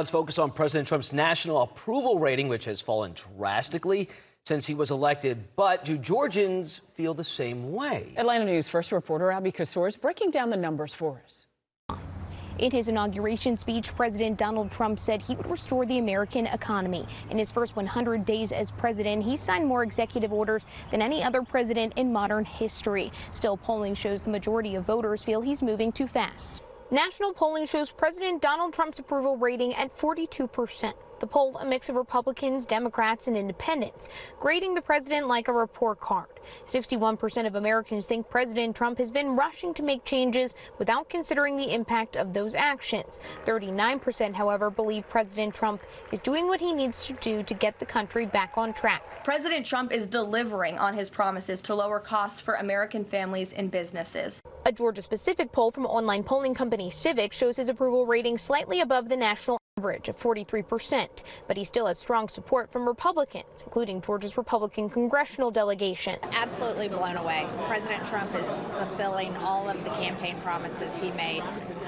let's focus on President Trump's national approval rating, which has fallen drastically since he was elected. But do Georgians feel the same way? Atlanta News first reporter Abby Kassour is breaking down the numbers for us. In his inauguration speech, President Donald Trump said he would restore the American economy. In his first 100 days as president, he signed more executive orders than any other president in modern history. Still, polling shows the majority of voters feel he's moving too fast. National polling shows President Donald Trump's approval rating at 42%. The poll, a mix of Republicans, Democrats, and independents, grading the president like a report card. 61% of Americans think President Trump has been rushing to make changes without considering the impact of those actions. 39%, however, believe President Trump is doing what he needs to do to get the country back on track. President Trump is delivering on his promises to lower costs for American families and businesses. A Georgia-specific poll from online polling company Civic shows his approval rating slightly above the national average of 43%, but he still has strong support from Republicans, including Georgia's Republican congressional delegation. Absolutely blown away. President Trump is fulfilling all of the campaign promises he made.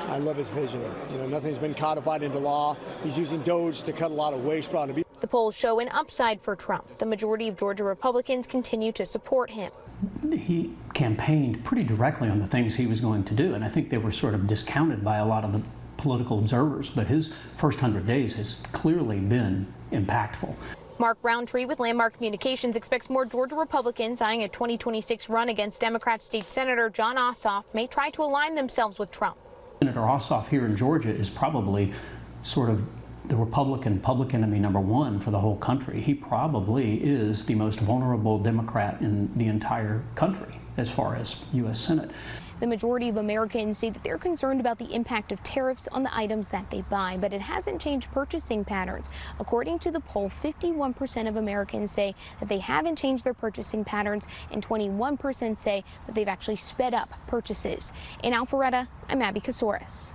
I love his vision. Nothing's been codified into law. He's using DOGE to cut a lot of waste fraud. The polls show an upside for Trump. The majority of Georgia Republicans continue to support him. He campaigned pretty directly on the things he was going to do, and I think they were sort of discounted by a lot of the political observers, but his first 100 days has clearly been impactful. Mark Roundtree with Landmark Communications expects more Georgia Republicans eyeing a 2026 run against Democrat State Senator Jon Ossoff may try to align themselves with Trump. Senator Ossoff here in Georgia is probably sort of the Republican public enemy number one for the whole country. He probably is the most vulnerable Democrat in the entire country as far as U.S. Senate. The majority of Americans say that they're concerned about the impact of tariffs on the items that they buy, but it hasn't changed purchasing patterns. According to the poll, 51% of Americans say that they haven't changed their purchasing patterns, and 21% say that they've actually sped up purchases. In Alpharetta, I'm Abby Kassour.